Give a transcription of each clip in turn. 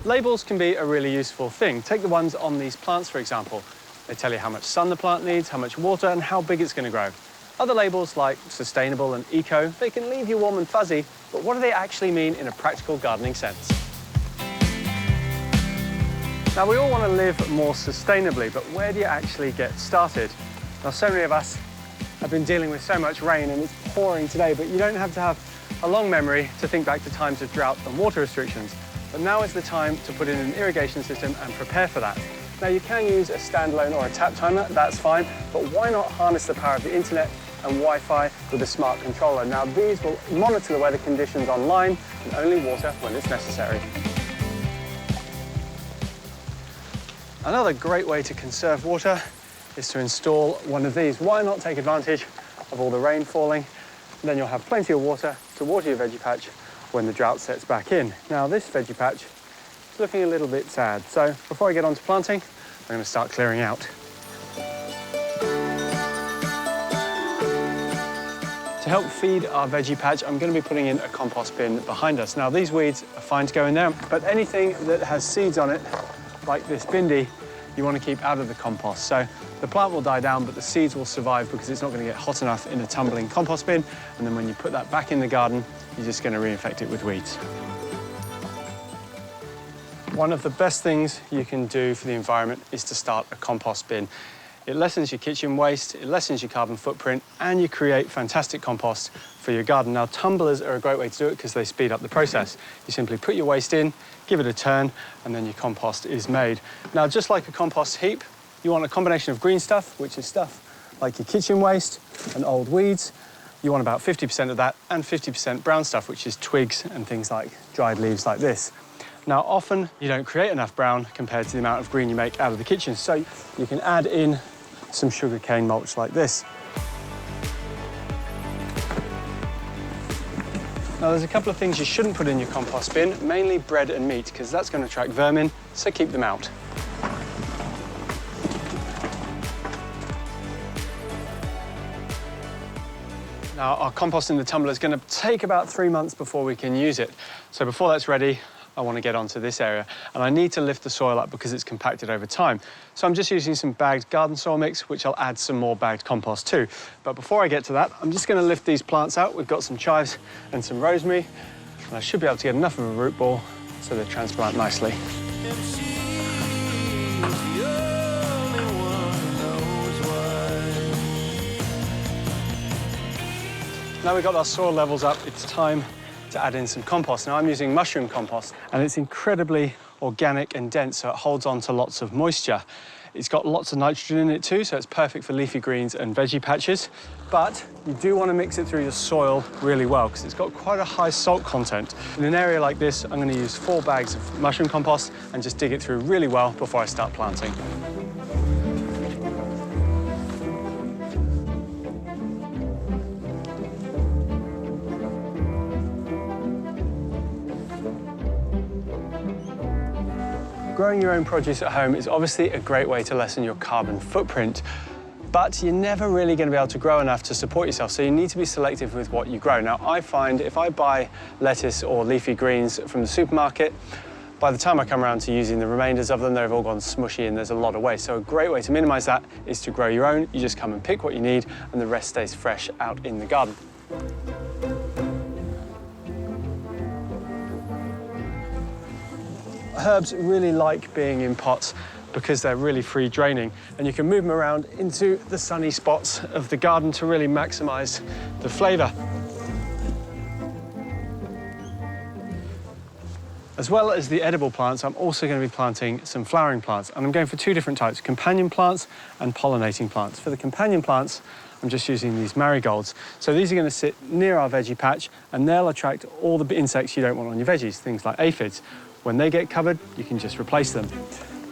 Labels can be a really useful thing. Take the ones on these plants, for example. They tell you how much sun the plant needs, how much water, and how big it's going to grow. Other labels, like sustainable and eco, they can leave you warm and fuzzy, but what do they actually mean in a practical gardening sense? Now, we all want to live more sustainably, but where do you actually get started? Now, so many of us have been dealing with so much rain, and it's pouring today, but you don't have to have a long memory to think back to times of drought and water restrictions. But now is the time to put in an irrigation system and prepare for that. Now, you can use a standalone or a tap timer, that's fine, but why not harness the power of the internet and Wi-Fi with a smart controller? Now, these will monitor the weather conditions online and only water when it's necessary. Another great way to conserve water is to install one of these. Why not take advantage of all the rain falling? Then you'll have plenty of water to water your veggie patch when the drought sets back in. Now, this veggie patch is looking a little bit sad, so before I get on to planting, I'm going to start clearing out. To help feed our veggie patch, I'm going to be putting in a compost bin behind us. Now, these weeds are fine to go in there, but anything that has seeds on it, like this bindi, you want to keep out of the compost. So the plant will die down, but the seeds will survive because it's not going to get hot enough in a tumbling compost bin. And then when you put that back in the garden, you're just going to reinfect it with weeds. One of the best things you can do for the environment is to start a compost bin. It lessens your kitchen waste, it lessens your carbon footprint, and you create fantastic compost for your garden. Now, tumblers are a great way to do it because they speed up the process. You simply put your waste in, give it a turn, and then your compost is made. Now, just like a compost heap, you want a combination of green stuff, which is stuff like your kitchen waste and old weeds. You want about 50% of that, and 50% brown stuff, which is twigs and things like dried leaves like this. Now, often you don't create enough brown compared to the amount of green you make out of the kitchen, so you can add in some sugarcane mulch like this. Now, there's a couple of things you shouldn't put in your compost bin, mainly bread and meat, because that's going to attract vermin, so keep them out. Now, our compost in the tumbler is going to take about 3 months before we can use it. So before that's ready, I want to get onto this area, and I need to lift the soil up because it's compacted over time. So I'm just using some bagged garden soil mix, which I'll add some more bagged compost to. But before I get to that, I'm just going to lift these plants out. We've got some chives and some rosemary, and I should be able to get enough of a root ball so they transplant nicely. Now we've got our soil levels up, it's time to add in some compost. Now, I'm using mushroom compost, and it's incredibly organic and dense, so it holds on to lots of moisture. It's got lots of nitrogen in it too, so it's perfect for leafy greens and veggie patches. But you do want to mix it through your soil really well, because it's got quite a high salt content. In an area like this, I'm going to use 4 bags of mushroom compost and just dig it through really well before I start planting. Growing your own produce at home is obviously a great way to lessen your carbon footprint, but you're never really going to be able to grow enough to support yourself, so you need to be selective with what you grow. Now, I find if I buy lettuce or leafy greens from the supermarket, by the time I come around to using the remainders of them, they've all gone smushy and there's a lot of waste. So a great way to minimize that is to grow your own. You just come and pick what you need, and the rest stays fresh out in the garden. Herbs really like being in pots because they're really free draining, and you can move them around into the sunny spots of the garden to really maximize the flavor. As well as the edible plants, I'm also going to be planting some flowering plants, and I'm going for 2 different types, companion plants and pollinating plants. For the companion plants, I'm just using these marigolds. So these are going to sit near our veggie patch, and they'll attract all the insects you don't want on your veggies, things like aphids. When they get covered, you can just replace them.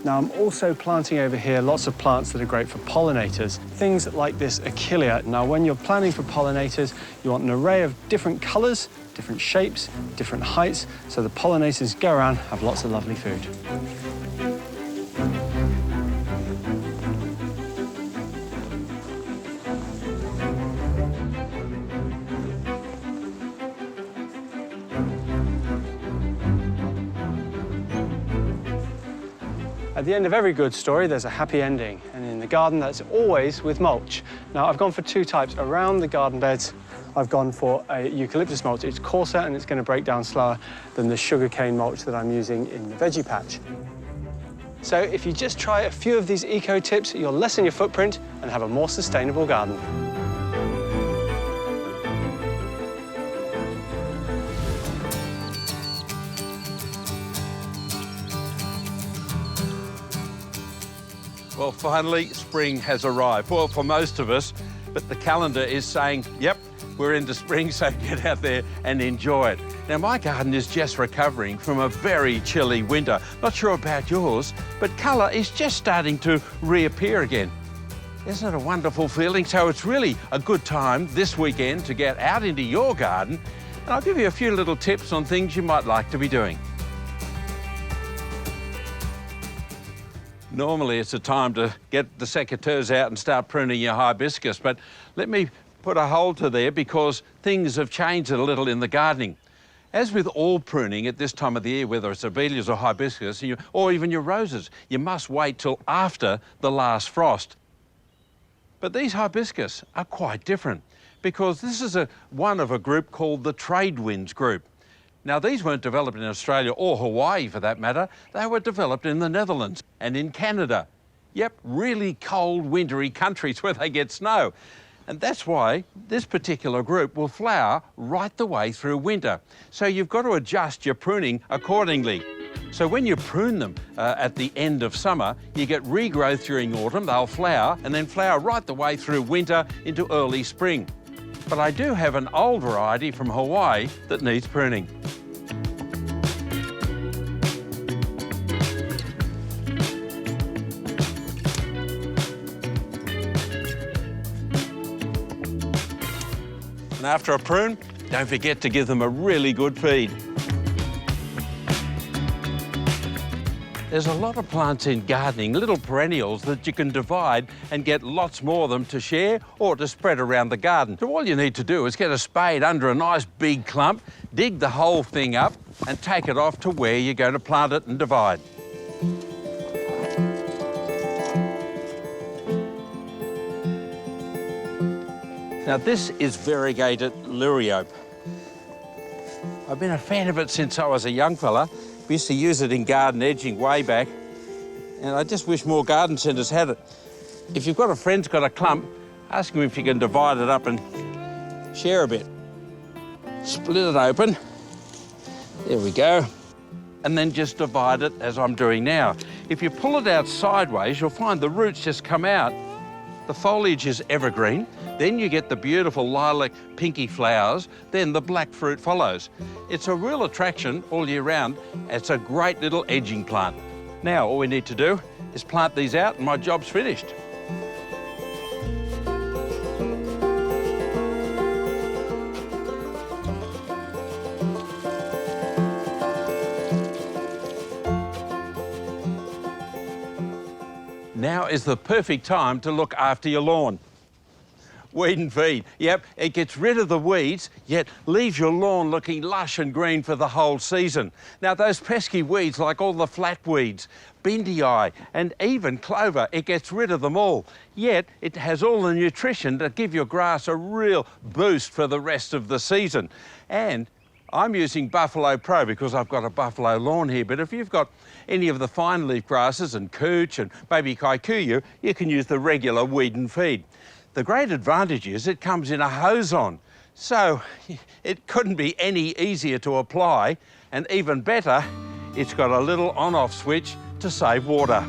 Now, I'm also planting over here lots of plants that are great for pollinators, things like this achillea. Now, when you're planting for pollinators, you want an array of different colors, different shapes, different heights, so the pollinators go around, have lots of lovely food. At the end of every good story, there's a happy ending, and in the garden, that's always with mulch. Now, I've gone for two types around the garden beds. I've gone for a eucalyptus mulch. It's coarser and it's going to break down slower than the sugarcane mulch that I'm using in the veggie patch. So if you just try a few of these eco tips, you'll lessen your footprint and have a more sustainable garden. Well, finally, spring has arrived. Well, for most of us, but the calendar is saying, yep, we're into spring, so get out there and enjoy it. Now, my garden is just recovering from a very chilly winter. Not sure about yours, but colour is just starting to reappear again. Isn't it a wonderful feeling? So it's really a good time this weekend to get out into your garden, and I'll give you a few little tips on things you might like to be doing. Normally it's a time to get the secateurs out and start pruning your hibiscus, but let me put a hold to there because things have changed a little in the gardening. As with all pruning at this time of the year, whether it's abelias or hibiscus, or even your roses, you must wait till after the last frost. But these hibiscus are quite different because this is one of a group called the trade winds group. Now, these weren't developed in Australia or Hawaii, for that matter. They were developed in the Netherlands and in Canada. Yep, really cold, wintry countries where they get snow. And that's why this particular group will flower right the way through winter. So you've got to adjust your pruning accordingly. So when you prune them at the end of summer, you get regrowth during autumn, they'll flower, and then flower right the way through winter into early spring. But I do have an old variety from Hawaii that needs pruning. And after a prune, don't forget to give them a really good feed. There's a lot of plants in gardening, little perennials that you can divide and get lots more of them to share or to spread around the garden. So all you need to do is get a spade under a nice big clump, dig the whole thing up and take it off to where you're going to plant it and divide. Now this is variegated liriope. I've been a fan of it since I was a young fella. We used to use it in garden edging way back, and I just wish more garden centres had it. If you've got a friend's got a clump, ask him if you can divide it up and share a bit. Split it open. There we go. And then just divide it as I'm doing now. If you pull it out sideways, you'll find the roots just come out. The foliage is evergreen. Then you get the beautiful lilac pinky flowers, then the black fruit follows. It's a real attraction all year round. It's a great little edging plant. Now all we need to do is plant these out and my job's finished. Now is the perfect time to look after your lawn. Weed and feed. Yep, it gets rid of the weeds, yet leaves your lawn looking lush and green for the whole season. Now, those pesky weeds, like all the flat weeds, bendy eye, and even clover, it gets rid of them all. Yet, it has all the nutrition to give your grass a real boost for the rest of the season. And I'm using Buffalo Pro because I've got a buffalo lawn here, but if you've got any of the fine leaf grasses and cooch and maybe kikuyu, you can use the regular weed and feed. The great advantage is it comes in a hose-on, so it couldn't be any easier to apply, and even better, it's got a little on-off switch to save water.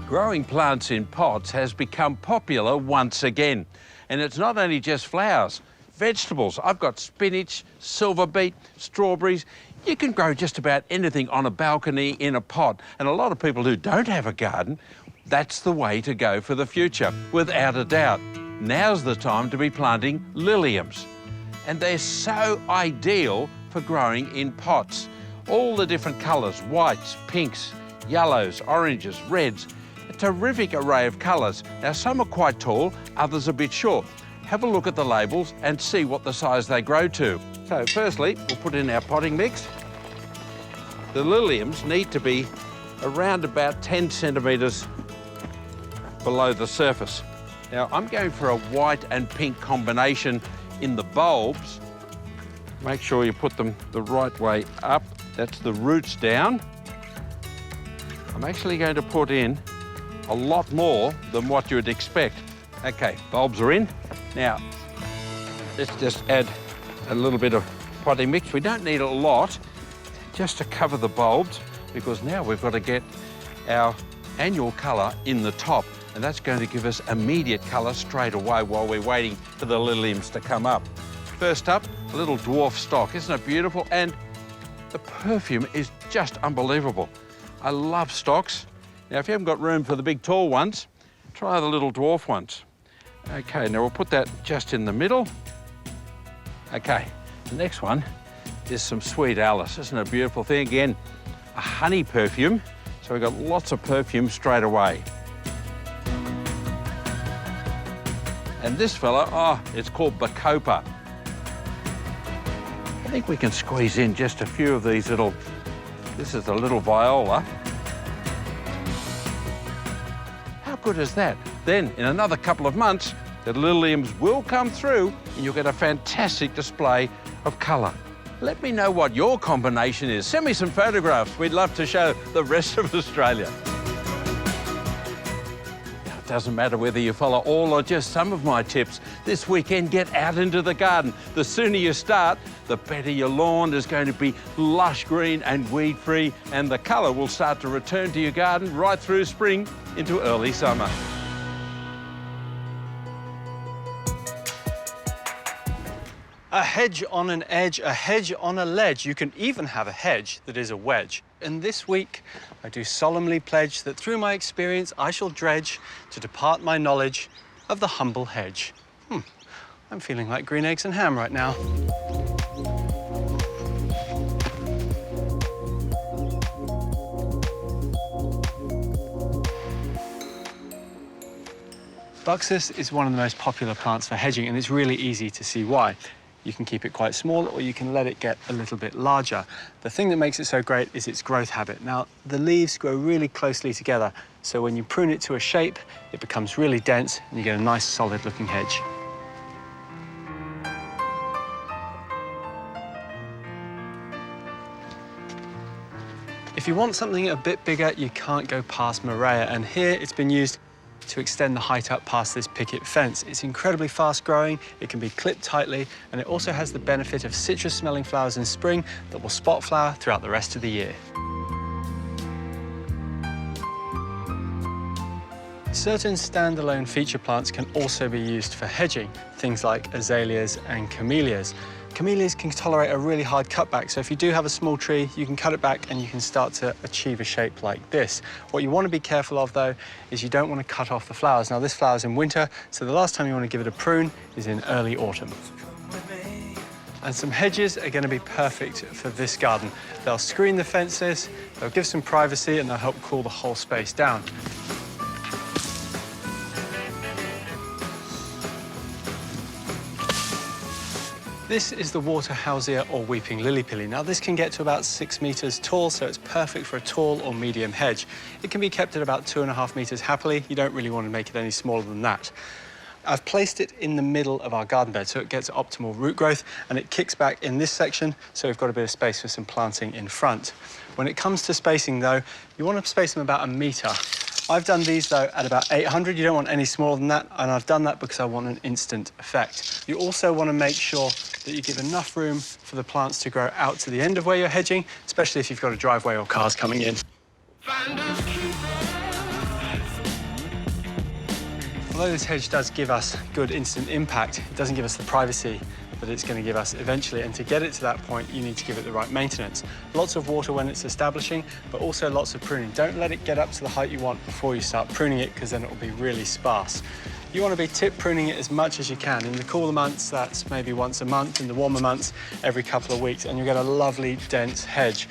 Growing plants in pots has become popular once again, and it's not only just flowers. Vegetables, I've got spinach, silver beet, strawberries. You can grow just about anything on a balcony in a pot. And a lot of people who don't have a garden, that's the way to go for the future, without a doubt. Now's the time to be planting liliums. And they're so ideal for growing in pots. All the different colours, whites, pinks, yellows, oranges, reds. terrific array of colours. Now, some are quite tall, others a bit short. Have a look at the labels and see what the size they grow to. So firstly, we'll put in our potting mix. The liliums need to be around about 10 centimetres below the surface. Now, I'm going for a white and pink combination in the bulbs. Make sure you put them the right way up. That's the roots down. I'm actually going to put in a lot more than what you would expect. Okay, bulbs are in. Now, let's just add a little bit of potting mix. We don't need a lot, just to cover the bulbs, because now we've got to get our annual colour in the top, and that's going to give us immediate colour straight away while we're waiting for the liliums to come up. First up, a little dwarf stock. Isn't it beautiful? And the perfume is just unbelievable. I love stocks. Now, if you haven't got room for the big tall ones, try the little dwarf ones. Okay, now we'll put that just in the middle. Okay, the next one is some Sweet Alice. Isn't it a beautiful thing? Again, a honey perfume, so we've got lots of perfume straight away. And this fella, oh, it's called Bacopa. I think we can squeeze in just a few of these little, this is a little viola. How good is that? Then, in another couple of months, the liliums will come through and you'll get a fantastic display of colour. Let me know what your combination is. Send me some photographs. We'd love to show the rest of Australia. Now, it doesn't matter whether you follow all or just some of my tips. This weekend, get out into the garden. The sooner you start, the better your lawn is going to be lush green and weed-free, and the colour will start to return to your garden right through spring into early summer. A hedge on an edge, a hedge on a ledge. You can even have a hedge that is a wedge. And this week, I do solemnly pledge that through my experience, I shall dredge to depart my knowledge of the humble hedge. I'm feeling like green eggs and ham right now. Buxus is one of the most popular plants for hedging, and it's really easy to see why. You can keep it quite small, or you can let it get a little bit larger. The thing that makes it so great is its growth habit. Now, the leaves grow really closely together, so when you prune it to a shape, it becomes really dense, and you get a nice, solid-looking hedge. If you want something a bit bigger, you can't go past Morea, and here it's been used to extend the height up past this picket fence. It's incredibly fast growing, it can be clipped tightly, and it also has the benefit of citrus-smelling flowers in spring that will spot flower throughout the rest of the year. Certain standalone feature plants can also be used for hedging, things like azaleas and camellias. Camellias can tolerate a really hard cutback, so if you do have a small tree, you can cut it back and you can start to achieve a shape like this. What you want to be careful of, though, is you don't want to cut off the flowers. Now, this flowers in winter, so the last time you want to give it a prune is in early autumn. And some hedges are going to be perfect for this garden. They'll screen the fences, they'll give some privacy, and they'll help cool the whole space down. This is the water housia or weeping lily pilly. Now, this can get to about 6 metres tall, so it's perfect for a tall or medium hedge. It can be kept at about 2.5 metres happily. You don't really want to make it any smaller than that. I've placed it in the middle of our garden bed, so it gets optimal root growth, and it kicks back in this section, so we've got a bit of space for some planting in front. When it comes to spacing, though, you want to space them about 1 metre. I've done these, though, at about 800. You don't want any smaller than that, and I've done that because I want an instant effect. You also want to make sure that you give enough room for the plants to grow out to the end of where you're hedging, especially if you've got a driveway or cars coming in. Although this hedge does give us good instant impact, it doesn't give us the privacy that it's going to give us eventually, and to get it to that point, you need to give it the right maintenance. Lots of water when it's establishing, but also lots of pruning. Don't let it get up to the height you want before you start pruning it, because then it will be really sparse. You want to be tip pruning it as much as you can. In the cooler months, that's maybe once a month. In the warmer months, every couple of weeks, and you'll get a lovely, dense hedge.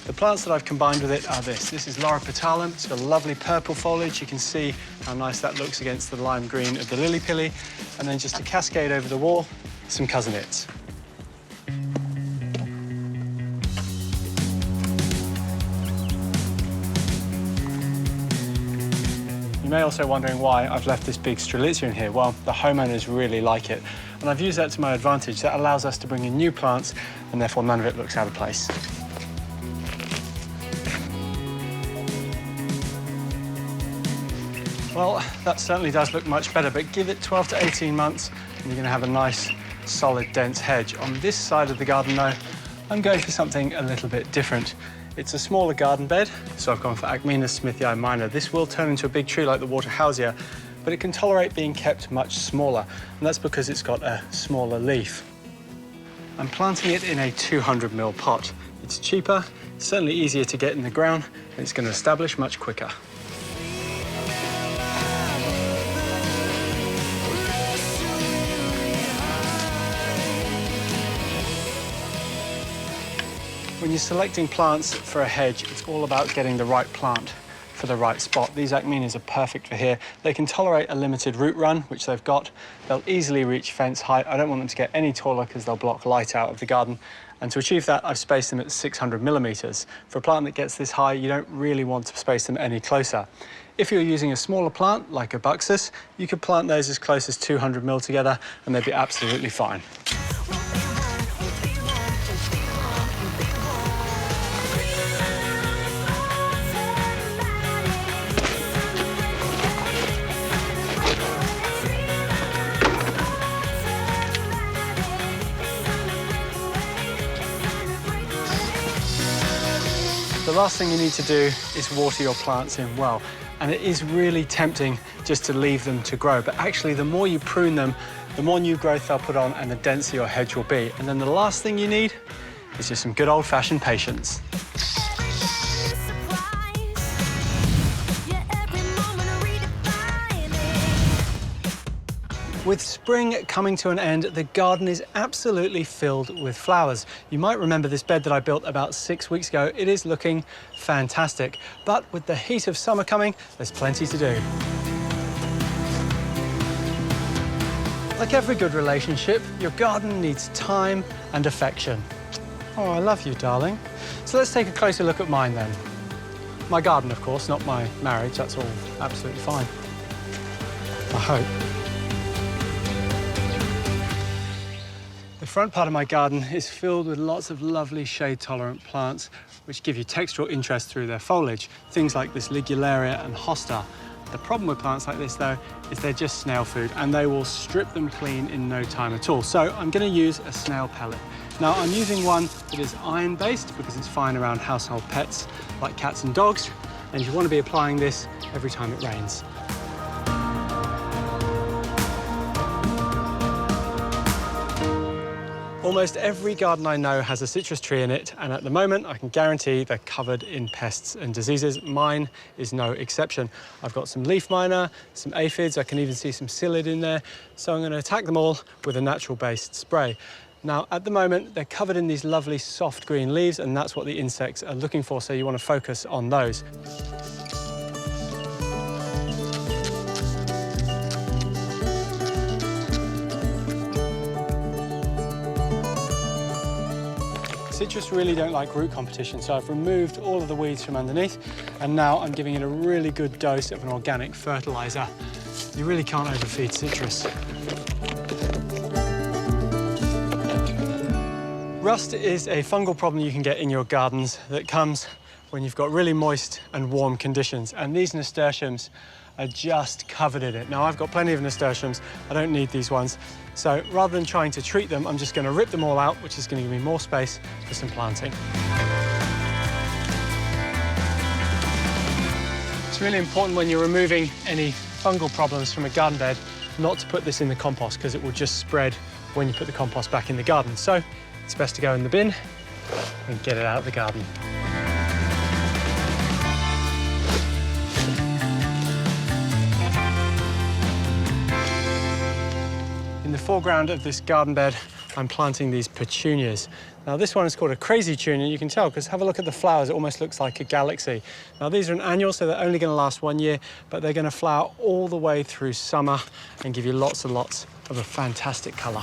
The plants that I've combined with it are this. This is Laura petalum. It's got a lovely purple foliage. You can see how nice that looks against the lime green of the lily pilly. And then just to cascade over the wall, some cousinets. You may also be wondering why I've left this big strelitzia in here. Well, the homeowners really like it. And I've used that to my advantage. That allows us to bring in new plants, and therefore none of it looks out of place. Well, that certainly does look much better, but give it 12 to 18 months, and you're gonna have a nice, solid, dense hedge. On this side of the garden, though, I'm going for something a little bit different. It's a smaller garden bed, so I've gone for Acmenas smithii minor. This will turn into a big tree like the water hausia, but it can tolerate being kept much smaller, and that's because it's got a smaller leaf. I'm planting it in a 200 ml pot. It's cheaper, it's certainly easier to get in the ground, and it's going to establish much quicker. When you're selecting plants for a hedge, it's all about getting the right plant for the right spot. These Acmenas are perfect for here. They can tolerate a limited root run, which they've got. They'll easily reach fence height. I don't want them to get any taller because they'll block light out of the garden. And to achieve that, I've spaced them at 600 millimeters. For a plant that gets this high, you don't really want to space them any closer. If you're using a smaller plant, like a buxus, you could plant those as close as 200 mil together, and they'd be absolutely fine. The last thing you need to do is water your plants in well. And it is really tempting just to leave them to grow. But actually, the more you prune them, the more new growth they'll put on and the denser your hedge will be. And then the last thing you need is just some good old-fashioned patience. With spring coming to an end, the garden is absolutely filled with flowers. You might remember this bed that I built about 6 weeks ago. It is looking fantastic. But with the heat of summer coming, there's plenty to do. Like every good relationship, your garden needs time and affection. Oh, I love you, darling. So let's take a closer look at mine then. My garden, of course, not my marriage. That's all absolutely fine. I hope. The front part of my garden is filled with lots of lovely shade-tolerant plants which give you textural interest through their foliage. Things like this Ligularia and Hosta. The problem with plants like this, though, is they're just snail food and they will strip them clean in no time at all. So I'm going to use a snail pellet. Now, I'm using one that is iron-based because it's fine around household pets like cats and dogs, and you want to be applying this every time it rains. Almost every garden I know has a citrus tree in it, and at the moment I can guarantee they're covered in pests and diseases. Mine is no exception. I've got some leaf miner, some aphids, I can even see some psyllid in there, so I'm going to attack them all with a natural-based spray. Now, at the moment, they're covered in these lovely soft green leaves, and that's what the insects are looking for, so you want to focus on those. Citrus really don't like root competition, so I've removed all of the weeds from underneath, and now I'm giving it a really good dose of an organic fertilizer. You really can't overfeed citrus. Rust is a fungal problem you can get in your gardens that comes when you've got really moist and warm conditions, and these nasturtiums are just covered in it. Now, I've got plenty of nasturtiums. I don't need these ones. So rather than trying to treat them, I'm just going to rip them all out, which is going to give me more space for some planting. It's really important when you're removing any fungal problems from a garden bed not to put this in the compost, because it will just spread when you put the compost back in the garden. So it's best to go in the bin and get it out of the garden. In the foreground of this garden bed, I'm planting these petunias. Now this one is called a crazy tunia, you can tell because have a look at the flowers, it almost looks like a galaxy. Now these are an annual, so they're only going to last 1 year, but they're going to flower all the way through summer and give you lots and lots of a fantastic colour.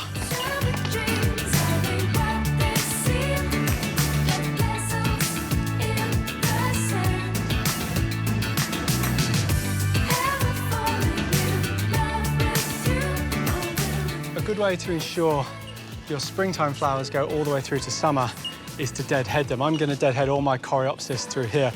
A good way to ensure your springtime flowers go all the way through to summer is to deadhead them. I'm going to deadhead all my coreopsis through here.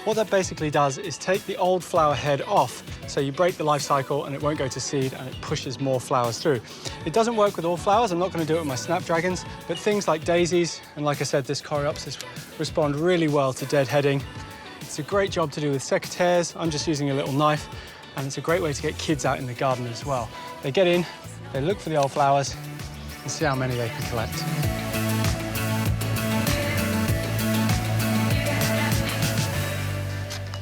What that basically does is take the old flower head off, so you break the life cycle and it won't go to seed and it pushes more flowers through. It doesn't work with all flowers, I'm not going to do it with my snapdragons, but things like daisies and, like I said, this coreopsis respond really well to deadheading. It's a great job to do with secateurs. I'm just using a little knife, and it's a great way to get kids out in the garden as well. They get in, they look for the old flowers and see how many they can collect.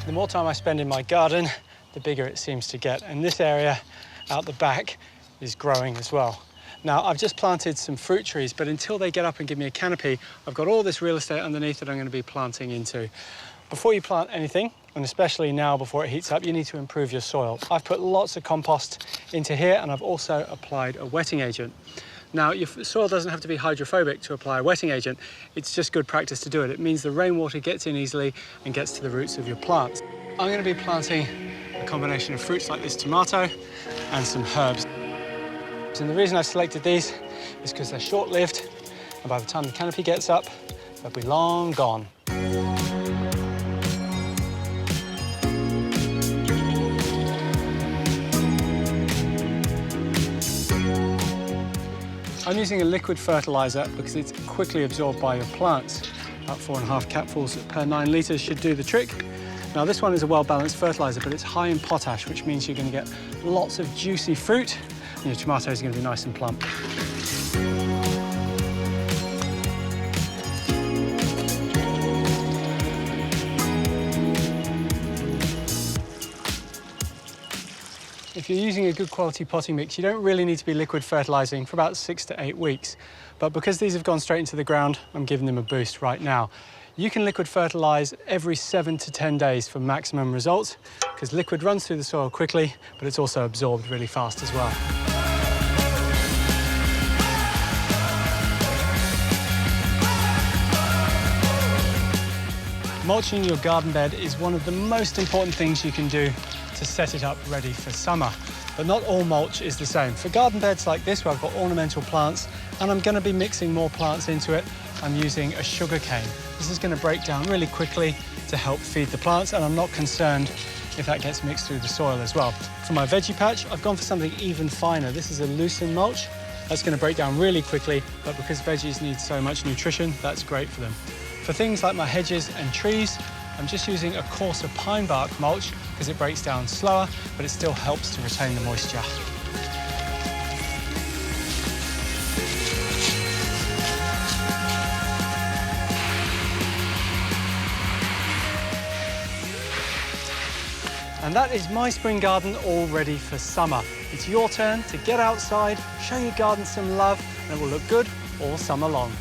The more time I spend in my garden, the bigger it seems to get. And this area out the back is growing as well. Now, I've just planted some fruit trees, but until they get up and give me a canopy, I've got all this real estate underneath that I'm going to be planting into. Before you plant anything, and especially now before it heats up, you need to improve your soil. I've put lots of compost into here, and I've also applied a wetting agent. Now, your soil doesn't have to be hydrophobic to apply a wetting agent. It's just good practice to do it. It means the rainwater gets in easily and gets to the roots of your plants. I'm going to be planting a combination of fruits like this tomato and some herbs. And the reason I've selected these is because they're short-lived, and by the time the canopy gets up, they'll be long gone. I'm using a liquid fertiliser because it's quickly absorbed by your plants. About 4.5 capfuls per 9 litres should do the trick. Now this one is a well-balanced fertiliser, but it's high in potash, which means you're going to get lots of juicy fruit, and your tomatoes are going to be nice and plump. If you're using a good quality potting mix, you don't really need to be liquid fertilising for about 6 to 8 weeks. But because these have gone straight into the ground, I'm giving them a boost right now. You can liquid fertilise every 7 to 10 days for maximum results, because liquid runs through the soil quickly, but it's also absorbed really fast as well. Mulching your garden bed is one of the most important things you can do to set it up ready for summer. But not all mulch is the same. For garden beds like this, where I've got ornamental plants, and I'm going to be mixing more plants into it, I'm using a sugar cane. This is going to break down really quickly to help feed the plants, and I'm not concerned if that gets mixed through the soil as well. For my veggie patch, I've gone for something even finer. This is a lucerne mulch. That's going to break down really quickly, but because veggies need so much nutrition, that's great for them. For things like my hedges and trees, I'm just using a coarser pine bark mulch because it breaks down slower, but it still helps to retain the moisture. And that is my spring garden all ready for summer. It's your turn to get outside, show your garden some love, and it will look good all summer long.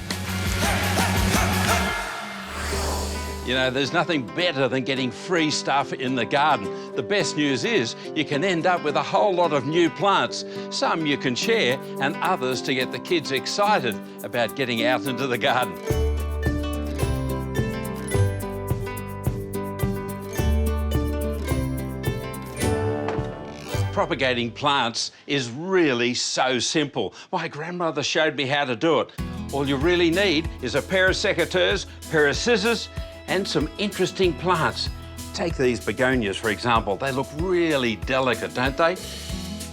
You know, there's nothing better than getting free stuff in the garden. The best news is you can end up with a whole lot of new plants. Some you can share, and others to get the kids excited about getting out into the garden. Propagating plants is really so simple. My grandmother showed me how to do it. All you really need is a pair of secateurs, pair of scissors, and some interesting plants. Take these begonias, for example. They look really delicate, don't they?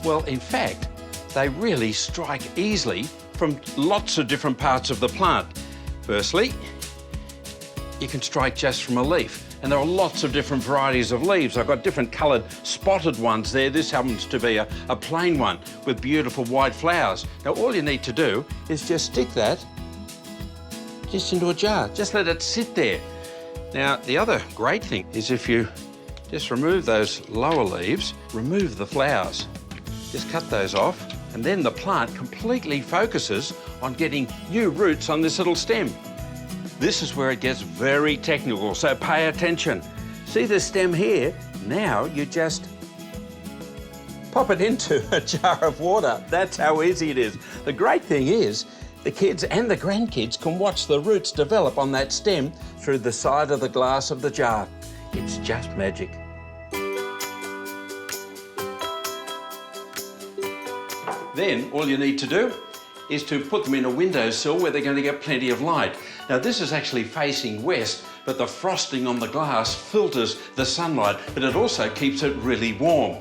Well, in fact, they really strike easily from lots of different parts of the plant. Firstly, you can strike just from a leaf. And there are lots of different varieties of leaves. I've got different coloured spotted ones there. This happens to be a plain one with beautiful white flowers. Now, all you need to do is just stick that just into a jar. Just let it sit there. Now, the other great thing is if you just remove those lower leaves, remove the flowers, just cut those off, and then the plant completely focuses on getting new roots on this little stem. This is where it gets very technical, so pay attention. See this stem here? Now you just pop it into a jar of water. That's how easy it is. The great thing is, the kids and the grandkids can watch the roots develop on that stem through the side of the glass of the jar. It's just magic. Then all you need to do is to put them in a windowsill where they're going to get plenty of light. Now this is actually facing west, but the frosting on the glass filters the sunlight, but it also keeps it really warm.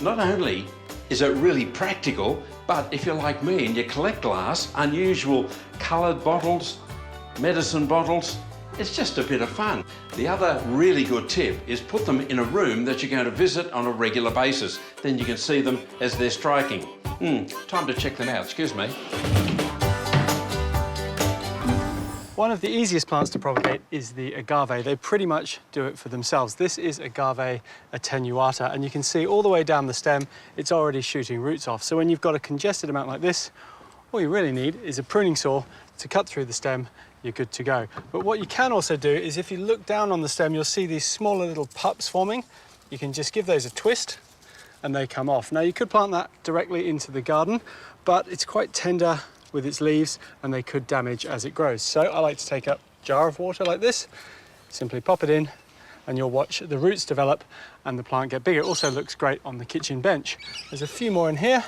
Not only is it really practical, but if you're like me and you collect glass, unusual coloured bottles, medicine bottles, it's just a bit of fun. The other really good tip is put them in a room that you're going to visit on a regular basis. Then you can see them as they're striking. Time to check them out, excuse me. One of the easiest plants to propagate is the agave. They pretty much do it for themselves. This is agave attenuata, and you can see all the way down the stem, it's already shooting roots off. So when you've got a congested amount like this, all you really need is a pruning saw to cut through the stem. You're good to go. But what you can also do is if you look down on the stem, you'll see these smaller little pups forming. You can just give those a twist and they come off. Now you could plant that directly into the garden, but it's quite tender with its leaves and they could damage as it grows. So I like to take up a jar of water like this, simply pop it in, and you'll watch the roots develop and the plant get bigger. It also looks great on the kitchen bench. There's a few more in here,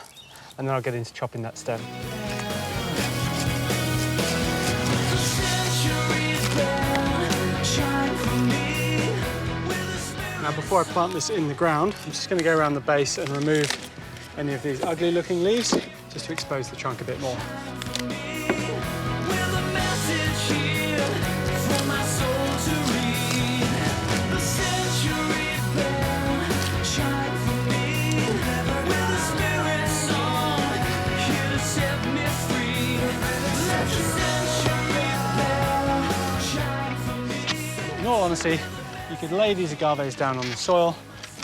and then I'll get into chopping that stem. Now before I plant this in the ground, I'm just going to go around the base and remove any of these ugly looking leaves, just to expose the trunk a bit more. In all honesty, you could lay these agaves down on the soil,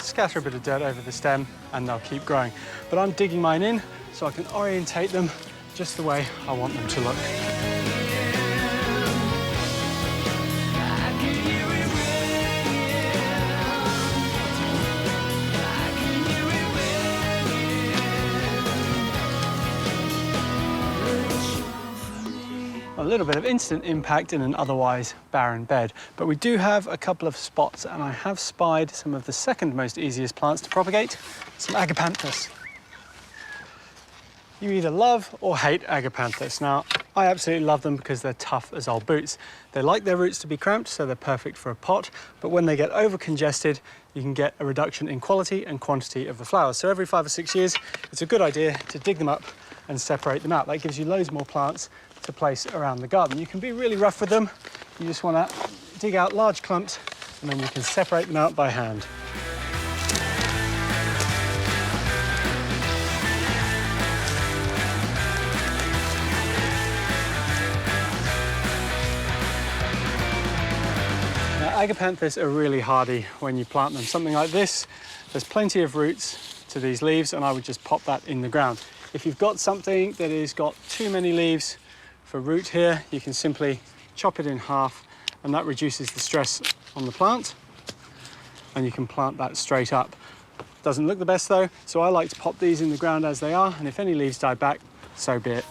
scatter a bit of dirt over the stem, and they'll keep growing. But I'm digging mine in so I can orientate them just the way I want them to look. A little bit of instant impact in an otherwise barren bed, but we do have a couple of spots, and I have spied some of the second most easiest plants to propagate, some agapanthus. You either love or hate agapanthus. Now, I absolutely love them because they're tough as old boots. They like their roots to be cramped, so they're perfect for a pot, but when they get over-congested, you can get a reduction in quality and quantity of the flowers. So every 5 or 6 years, it's a good idea to dig them up and separate them out. That gives you loads more plants to place around the garden. You can be really rough with them. You just want to dig out large clumps and then you can separate them out by hand. Now, agapanthus are really hardy when you plant them. Something like this, there's plenty of roots to these leaves, and I would just pop that in the ground. If you've got something that has got too many leaves for root here, you can simply chop it in half, and that reduces the stress on the plant, and you can plant that straight up. Doesn't look the best though, so I like to pop these in the ground as they are, and if any leaves die back, so be it.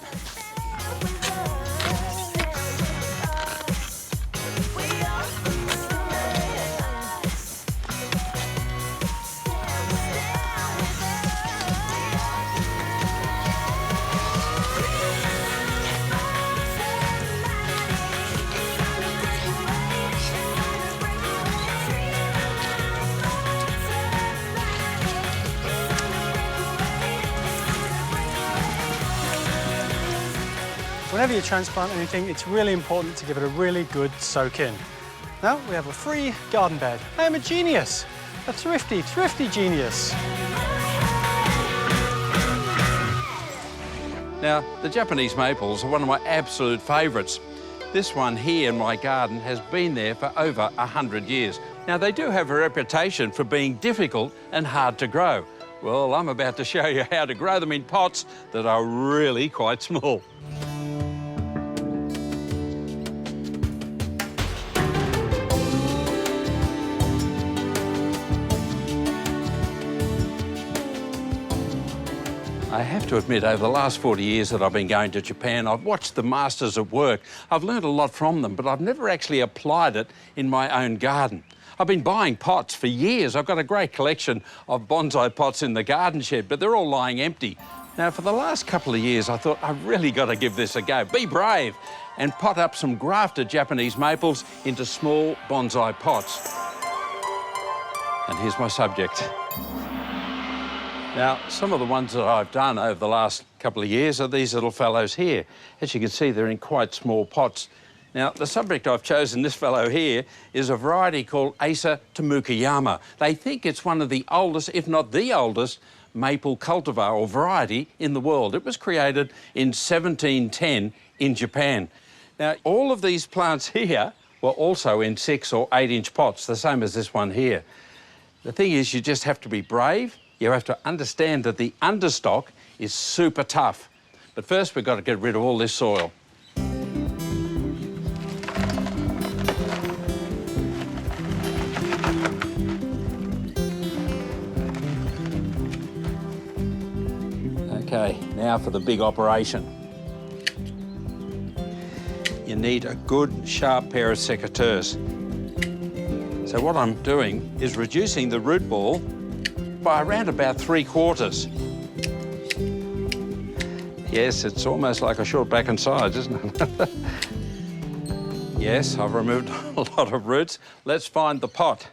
Whenever you transplant anything, it's really important to give it a really good soak in. Now we have a free garden bed. I am a genius, a thrifty genius. Now, the Japanese maples are one of my absolute favourites. This one here in my garden has been there for over 100 years. Now, they do have a reputation for being difficult and hard to grow. Well, I'm about to show you how to grow them in pots that are really quite small. I have to admit, over the last 40 years that I've been going to Japan, I've watched the masters at work. I've learned a lot from them, but I've never actually applied it in my own garden. I've been buying pots for years. I've got a great collection of bonsai pots in the garden shed, but they're all lying empty. Now, for the last couple of years, I thought, I've really got to give this a go. Be brave and pot up some grafted Japanese maples into small bonsai pots. And here's my subject. Now, some of the ones that I've done over the last couple of years are these little fellows here. As you can see, they're in quite small pots. Now, the subject I've chosen, this fellow here, is a variety called Asa Tomukayama. They think it's one of the oldest, if not the oldest, maple cultivar or variety in the world. It was created in 1710 in Japan. Now, all of these plants here were also in 6 or 8 inch pots, the same as this one here. The thing is, you just have to be brave. You have to understand that the understock is super tough. But first, we've got to get rid of all this soil. Okay, now for the big operation. You need a good, sharp pair of secateurs. So what I'm doing is reducing the root ball by around about 3/4. Yes, it's almost like a short back and sides, isn't it? Yes, I've removed a lot of roots. Let's find the pot.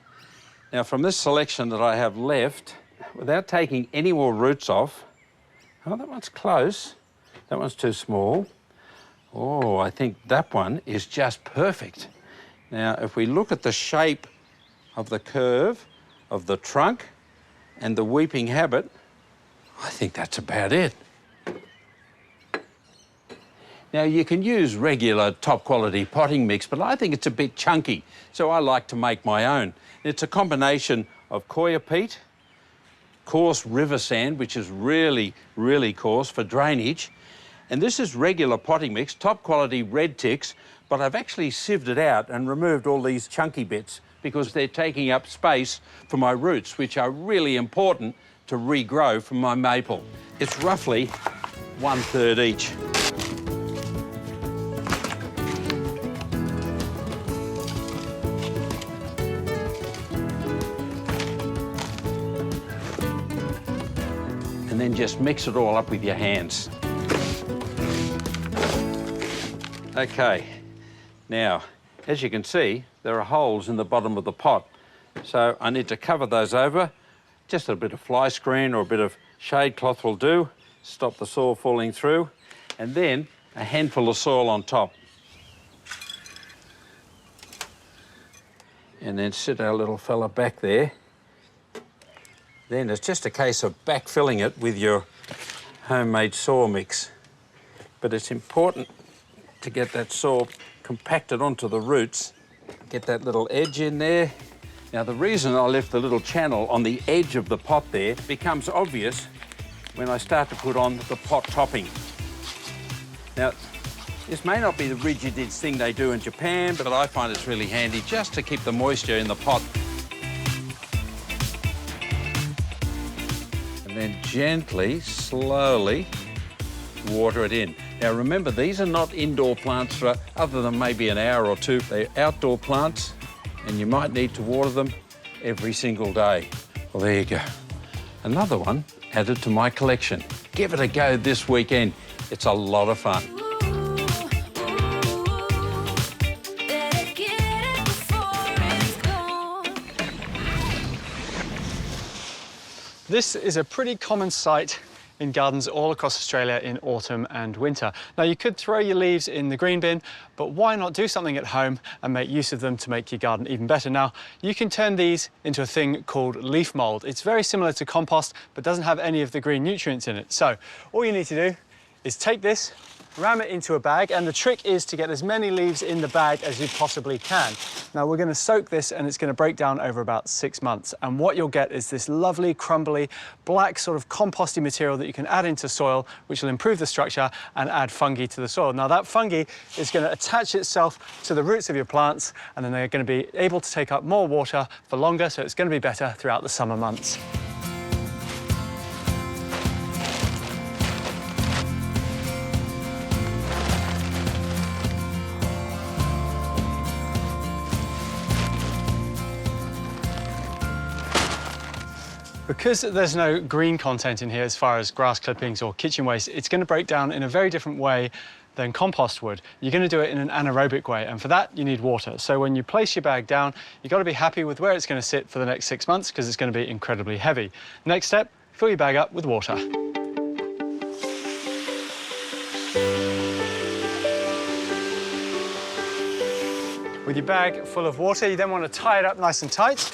Now, from this selection that I have left, without taking any more roots off, oh, that one's close. That one's too small. Oh, I think that one is just perfect. Now, if we look at the shape of the curve of the trunk and the weeping habit, I think that's about it. Now, you can use regular top-quality potting mix, but I think it's a bit chunky, so I like to make my own. It's a combination of coir peat, coarse river sand, which is really, really coarse for drainage, and this is regular potting mix, top-quality red ticks, but I've actually sieved it out and removed all these chunky bits because they're taking up space for my roots, which are really important to regrow from my maple. It's roughly 1/3 each. And then just mix it all up with your hands. Okay, now, as you can see, there are holes in the bottom of the pot. So I need to cover those over. Just a bit of fly screen or a bit of shade cloth will do. Stop the soil falling through. And then a handful of soil on top. And then sit our little fella back there. Then it's just a case of backfilling it with your homemade soil mix. But it's important to get that soil compacted onto the roots. Get that little edge in there. Now, the reason I left the little channel on the edge of the pot there becomes obvious when I start to put on the pot topping. Now, this may not be the rigidest thing they do in Japan, but I find it's really handy just to keep the moisture in the pot. And then gently, slowly water it in. Now, remember, these are not indoor plants for other than maybe an hour or two. They're outdoor plants, and you might need to water them every single day. Well, there you go. Another one added to my collection. Give it a go this weekend. It's a lot of fun. This is a pretty common sight in gardens all across Australia in autumn and winter. Now, you could throw your leaves in the green bin, but why not do something at home and make use of them to make your garden even better? Now, you can turn these into a thing called leaf mold. It's very similar to compost, but doesn't have any of the green nutrients in it. So all you need to do is take this, ram it into a bag, and the trick is to get as many leaves in the bag as you possibly can. Now, we're going to soak this and it's going to break down over about 6 months, and what you'll get is this lovely crumbly black sort of composty material that you can add into soil, which will improve the structure and add fungi to the soil. Now, that fungi is going to attach itself to the roots of your plants, and then they're going to be able to take up more water for longer, so it's going to be better throughout the summer months. Because there's no green content in here as far as grass clippings or kitchen waste, it's going to break down in a very different way than compost would. You're going to do it in an anaerobic way, and for that you need water. So when you place your bag down, you've got to be happy with where it's going to sit for the next 6 months because it's going to be incredibly heavy. Next step, fill your bag up with water. With your bag full of water, you then want to tie it up nice and tight.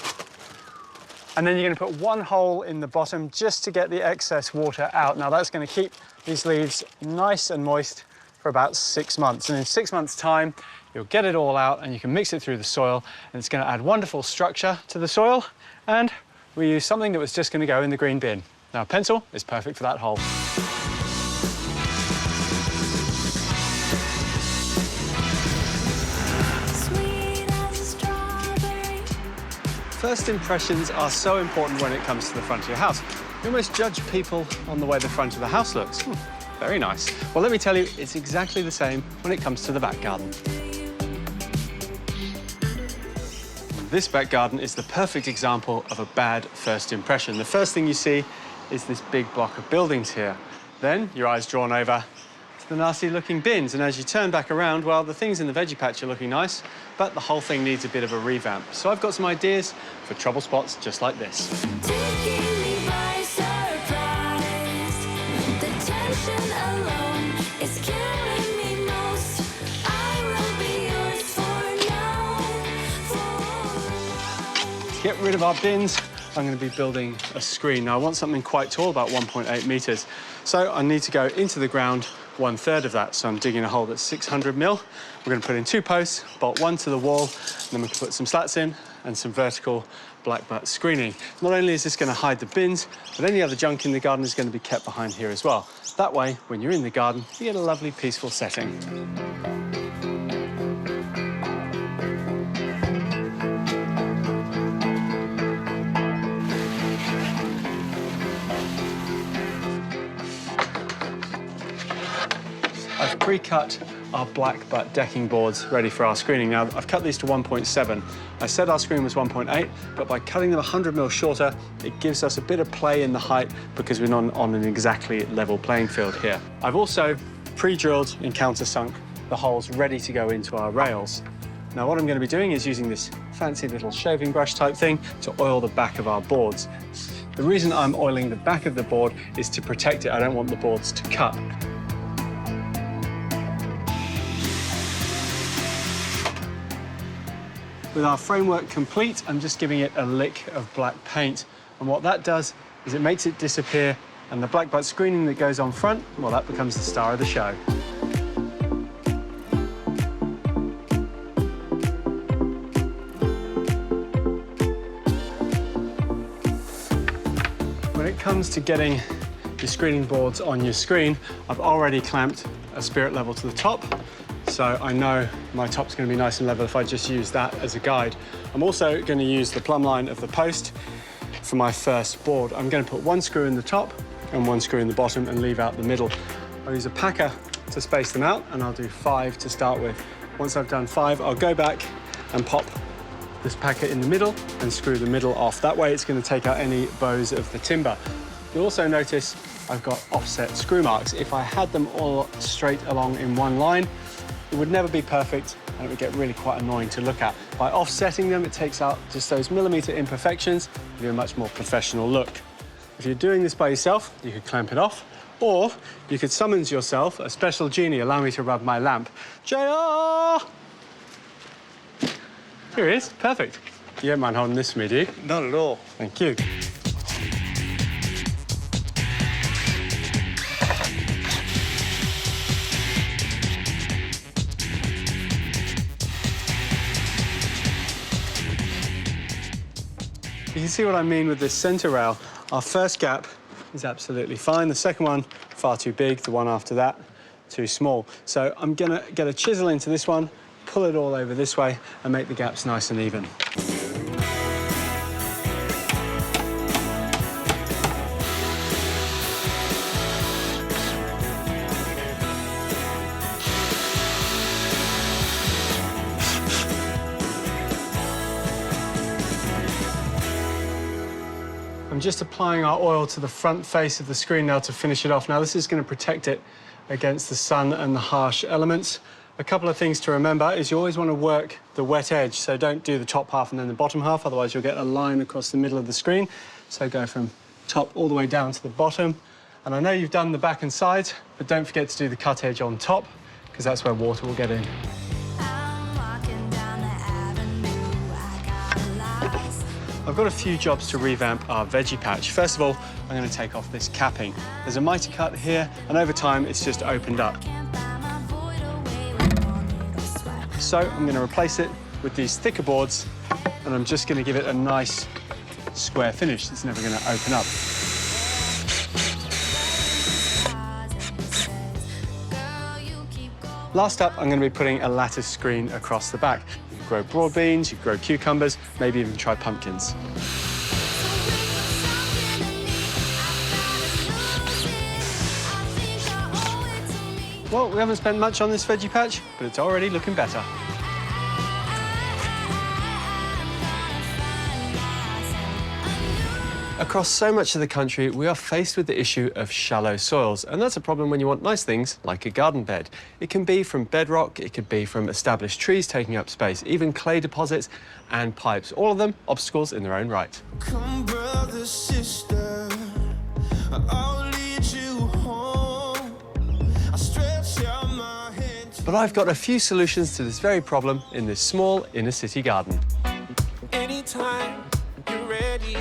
And then you're going to put one hole in the bottom just to get the excess water out. Now that's going to keep these leaves nice and moist for about 6 months. And in 6 months' time, you'll get it all out and you can mix it through the soil, and it's going to add wonderful structure to the soil. And we use something that was just going to go in the green bin. Now a pencil is perfect for that hole. First impressions are so important when it comes to the front of your house. You almost judge people on the way the front of the house looks. Very nice. Well, let me tell you, it's exactly the same when it comes to the back garden. This back garden is the perfect example of a bad first impression. The first thing you see is this big block of buildings here. Then your eye's drawn over to the nasty-looking bins, and as you turn back around, well, the things in the veggie patch are looking nice, but the whole thing needs a bit of a revamp. So I've got some ideas for trouble spots just like this. To get rid of our bins, I'm going to be building a screen. Now, I want something quite tall, about 1.8 metres. So I need to go into the ground 1/3 of that. So I'm digging a hole that's 600 mil. We're going to put in 2 posts, bolt one to the wall, and then we can put some slats in and some vertical black butt screening. Not only is this going to hide the bins, but any other junk in the garden is going to be kept behind here as well. That way, when you're in the garden, you get a lovely, peaceful setting. I've pre-cut our black butt decking boards ready for our screening. Now, I've cut these to 1.7. I said our screen was 1.8, but by cutting them 100 mil shorter, it gives us a bit of play in the height because we're not on an exactly level playing field here. I've also pre-drilled and countersunk the holes ready to go into our rails. Now, what I'm going to be doing is using this fancy little shaving brush type thing to oil the back of our boards. The reason I'm oiling the back of the board is to protect it. I don't want the boards to cut. With our framework complete, I'm just giving it a lick of black paint. And what that does is it makes it disappear, and the black butt screening that goes on front, well, that becomes the star of the show. When it comes to getting your screening boards on your screen, I've already clamped a spirit level to the top. So I know my top's going to be nice and level if I just use that as a guide. I'm also going to use the plumb line of the post for my first board. I'm going to put 1 screw in the top and 1 screw in the bottom and leave out the middle. I'll use a packer to space them out, and I'll do 5 to start with. Once I've done 5, I'll go back and pop this packer in the middle and screw the middle off. That way it's going to take out any bows of the timber. You'll also notice I've got offset screw marks. If I had them all straight along in one line, it would never be perfect, and it would get really quite annoying to look at. By offsetting them, it takes out just those millimetre imperfections, give you a much more professional look. If you're doing this by yourself, you could clamp it off, or you could summons yourself a special genie. Allow me to rub my lamp. JR! Here he is, perfect. You don't mind holding this for me, do you? Not at all. Thank you. You can see what I mean with this centre rail. Our first gap is absolutely fine. The second one, far too big. The one after that, too small. So I'm gonna get a chisel into this one, pull it all over this way, and make the gaps nice and even. I'm just applying our oil to the front face of the screen now to finish it off. Now, this is going to protect it against the sun and the harsh elements. A couple of things to remember is you always want to work the wet edge, so don't do the top half and then the bottom half, otherwise you'll get a line across the middle of the screen. So go from top all the way down to the bottom. And I know you've done the back and sides, but don't forget to do the cut edge on top, because that's where water will get in. I've got a few jobs to revamp our veggie patch. First of all, I'm going to take off this capping. There's a mitre cut here, and over time, it's just opened up. So I'm going to replace it with these thicker boards, and I'm just going to give it a nice square finish. It's never going to open up. Last up, I'm going to be putting a lattice screen across the back. You can grow broad beans, you can grow cucumbers, maybe even try pumpkins. Well, we haven't spent much on this veggie patch, but it's already looking better. Across so much of the country, we are faced with the issue of shallow soils, and that's a problem when you want nice things like a garden bed. It can be from bedrock, it could be from established trees taking up space, even clay deposits and pipes. All of them obstacles in their own right. Come, brother, sister, I'll lead you home. I'll stretch out my hand. But I've got a few solutions to this very problem in this small inner city garden. Anytime you're ready.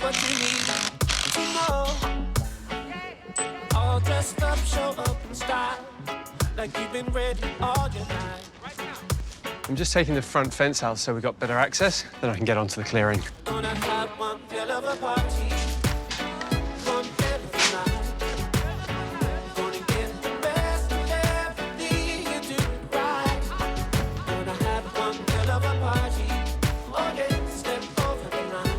What you need to know. All dressed up, show up in style, like you've been ready all your night. I'm just taking the front fence out so we've got better access, then I can get onto the clearing. Gonna have one hell of a party, one hell of a night. Gonna get the best of everything and do it right. Gonna have one hell of a party. Oh yeah, step over the line.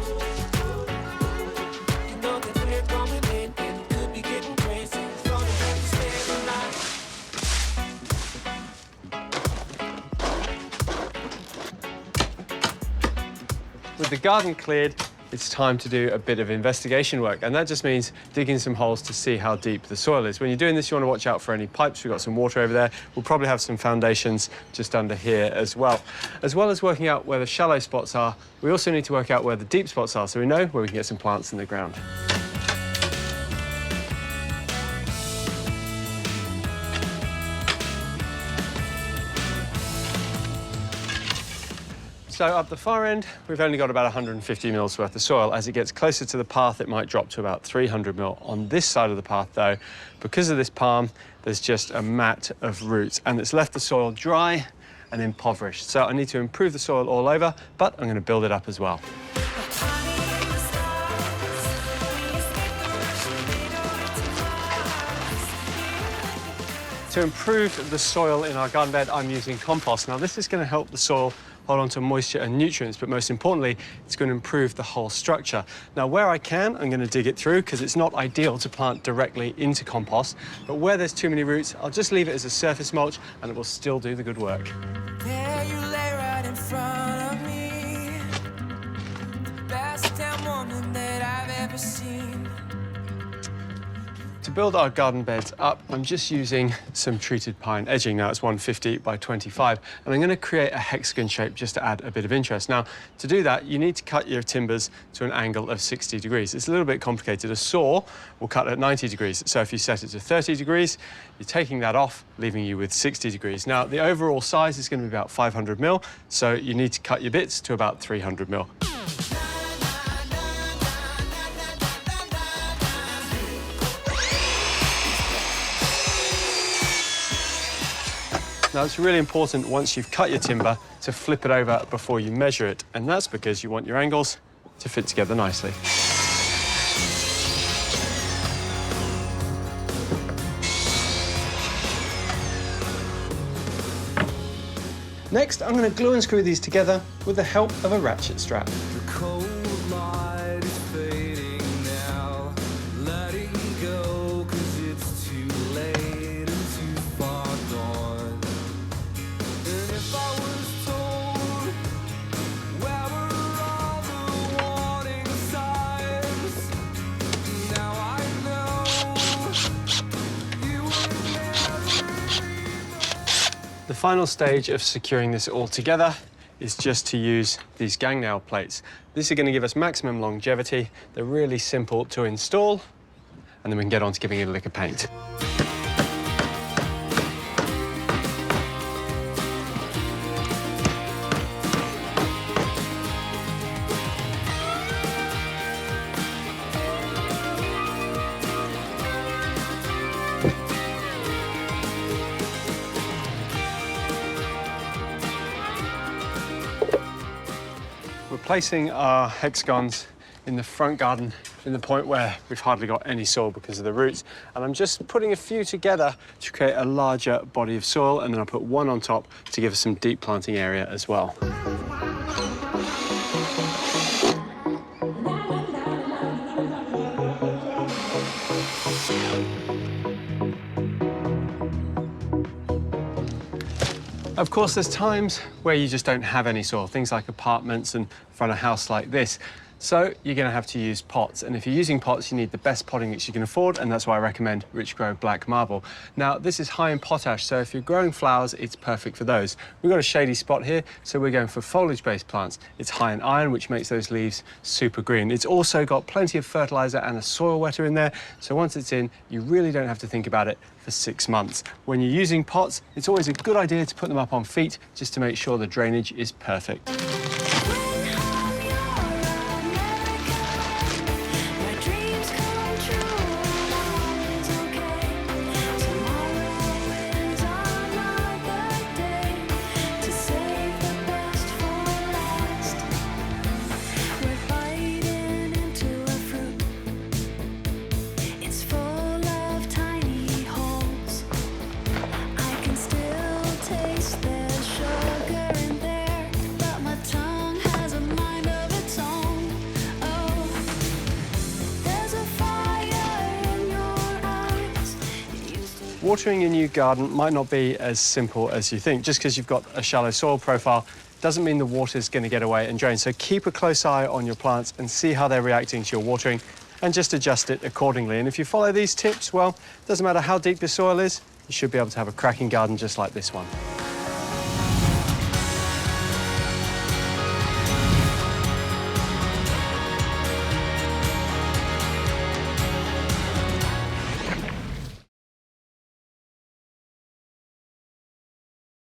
With the garden cleared, it's time to do a bit of investigation work, and that just means digging some holes to see how deep the soil is. When you're doing this, you want to watch out for any pipes. We've got some water over there. We'll probably have some foundations just under here as well. As well as working out where the shallow spots are, we also need to work out where the deep spots are so we know where we can get some plants in the ground. So up the far end, we've only got about 150 mils worth of soil. As it gets closer to the path, it might drop to about 300 mil. On this side of the path, though, because of this palm, there's just a mat of roots, and it's left the soil dry and impoverished. So I need to improve the soil all over, but I'm going to build it up as well. To improve the soil in our garden bed, I'm using compost. Now, this is going to help the soil hold on to moisture and nutrients, but most importantly, it's going to improve the whole structure. Now, where I can, I'm going to dig it through because it's not ideal to plant directly into compost, but where there's too many roots, I'll just leave it as a surface mulch and it will still do the good work. There you lay right in front of me, the best damn woman that I've ever seen. To build our garden beds up, I'm just using some treated pine edging. Now, it's 150 by 25, and I'm going to create a hexagon shape just to add a bit of interest. Now, to do that, you need to cut your timbers to an angle of 60 degrees. It's a little bit complicated. A saw will cut at 90 degrees, so if you set it to 30 degrees, you're taking that off, leaving you with 60 degrees. Now, the overall size is going to be about 500 mil, so you need to cut your bits to about 300 mil. Now, it's really important once you've cut your timber to flip it over before you measure it, and that's because you want your angles to fit together nicely. Next, I'm going to glue and screw these together with the help of a ratchet strap. The cold light is fading now, letting go 'cause it's too late and too far gone. And if I was told where were all final stage of securing this all together is just to use these gang nail plates. These are going to give us maximum longevity. They're really simple to install, and then we can get on to giving it a lick of paint. We're placing our hexagons in the front garden in the point where we've hardly got any soil because of the roots. And I'm just putting a few together to create a larger body of soil, and then I'll put one on top to give us some deep planting area as well. Of course, there's times where you just don't have any soil, things like apartments and front of a house like this. So you're going to have to use pots. And if you're using pots, you need the best potting mix you can afford, and that's why I recommend Rich Grow Black Marble. Now, this is high in potash, so if you're growing flowers, it's perfect for those. We've got a shady spot here, so we're going for foliage-based plants. It's high in iron, which makes those leaves super green. It's also got plenty of fertilizer and a soil wetter in there, so once it's in, you really don't have to think about it for 6 months. When you're using pots, it's always a good idea to put them up on feet just to make sure the drainage is perfect. Watering your new garden might not be as simple as you think. Just because you've got a shallow soil profile doesn't mean the water's going to get away and drain. So keep a close eye on your plants and see how they're reacting to your watering, and just adjust it accordingly. And if you follow these tips, well, it doesn't matter how deep the soil is, you should be able to have a cracking garden just like this one.